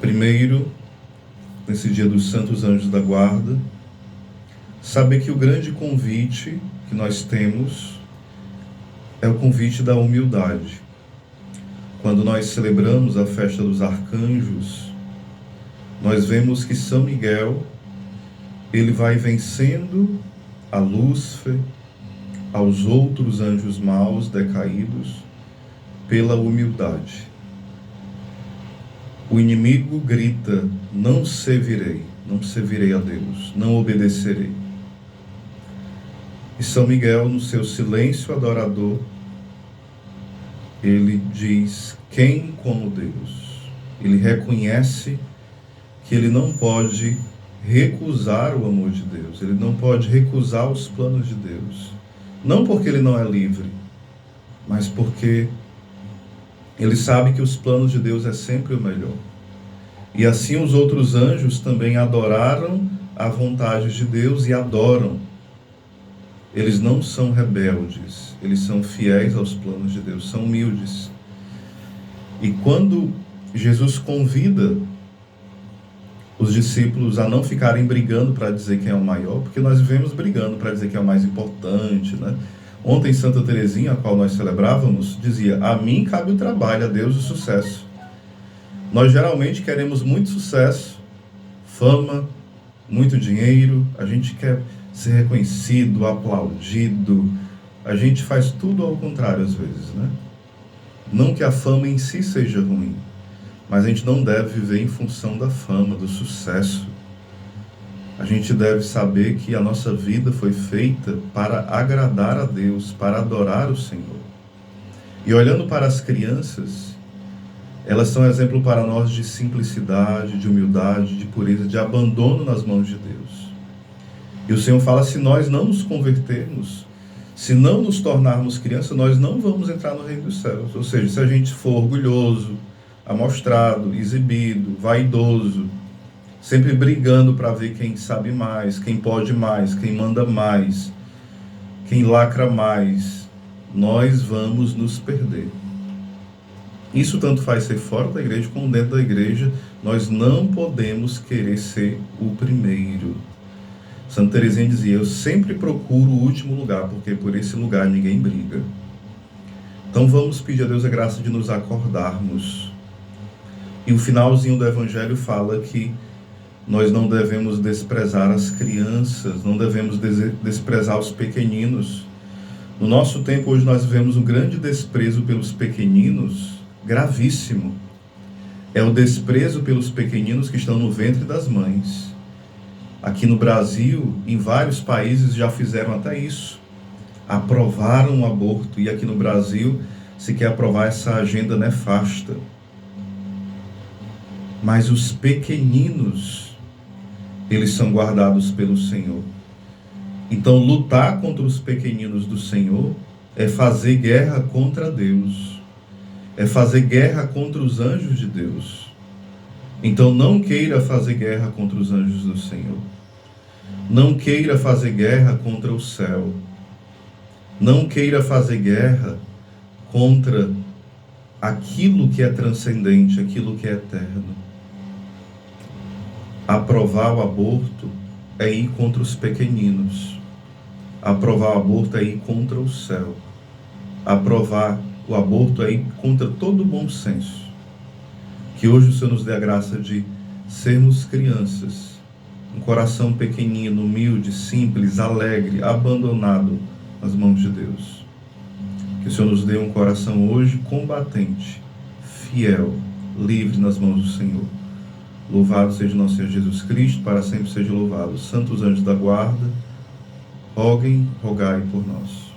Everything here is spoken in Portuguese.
Primeiro, nesse dia dos Santos Anjos da Guarda, saber que o grande convite que nós temos é o convite da humildade. Quando nós celebramos a festa dos arcanjos, nós vemos que São Miguel, ele vai vencendo a Lúcifer, aos outros anjos maus decaídos, pela humildade. O inimigo grita: não servirei a Deus, não obedecerei. E São Miguel, no seu silêncio adorador, ele diz: quem como Deus? Ele reconhece que ele não pode recusar o amor de Deus, ele não pode recusar os planos de Deus. Não porque ele não é livre, mas porque ele sabe que os planos de Deus é sempre o melhor. E assim os outros anjos também adoraram a vontade de Deus e adoram. Eles não são rebeldes, eles são fiéis aos planos de Deus, são humildes. E quando Jesus convida os discípulos a não ficarem brigando para dizer quem é o maior, porque nós vivemos brigando para dizer quem é o mais importante, né? Ontem, Santa Teresinha, a qual nós celebrávamos, dizia: a mim cabe o trabalho, a Deus o sucesso. Nós geralmente queremos muito sucesso, fama, muito dinheiro, a gente quer ser reconhecido, aplaudido, a gente faz tudo ao contrário às vezes, né? Não que a fama em si seja ruim, mas a gente não deve viver em função da fama, do sucesso. A gente deve saber que a nossa vida foi feita para agradar a Deus, para adorar o Senhor. E olhando para as crianças, elas são exemplo para nós de simplicidade, de humildade, de pureza, de abandono nas mãos de Deus. E o Senhor fala: se nós não nos convertermos, se não nos tornarmos crianças, nós não vamos entrar no reino dos céus. Ou seja, se a gente for orgulhoso, amostrado, exibido, vaidoso, sempre brigando para ver quem sabe mais, quem pode mais, quem manda mais, quem lacra mais, nós vamos nos perder. Isso tanto faz ser fora da igreja como dentro da igreja. Nós não podemos querer ser o primeiro. Santa Teresinha dizia: eu sempre procuro o último lugar, porque por esse lugar ninguém briga. Então vamos pedir a Deus a graça de nos acordarmos. E o finalzinho do Evangelho fala que nós não devemos desprezar as crianças, não devemos desprezar os pequeninos. No nosso tempo, hoje, nós vivemos um grande desprezo pelos pequeninos, gravíssimo. É o desprezo pelos pequeninos que estão no ventre das mães. Aqui no Brasil, em vários países já fizeram até isso. Aprovaram o aborto, e aqui no Brasil se quer aprovar essa agenda nefasta. Mas os pequeninos, eles são guardados pelo Senhor. Então, lutar contra os pequeninos do Senhor é fazer guerra contra Deus. É fazer guerra contra os anjos de Deus. Então, não queira fazer guerra contra os anjos do Senhor. Não queira fazer guerra contra o céu. Não queira fazer guerra contra aquilo que é transcendente, aquilo que é eterno. Aprovar o aborto é ir contra os pequeninos. Aprovar o aborto é ir contra o céu. Aprovar o aborto é ir contra todo o bom senso. Que hoje o Senhor nos dê a graça de sermos crianças, um coração pequenino, humilde, simples, alegre, abandonado nas mãos de Deus. Que o Senhor nos dê um coração hoje combatente, fiel, livre nas mãos do Senhor. Louvado seja nosso Senhor Jesus Cristo, para sempre seja louvado. Santos anjos da guarda, roguem, rogai por nós.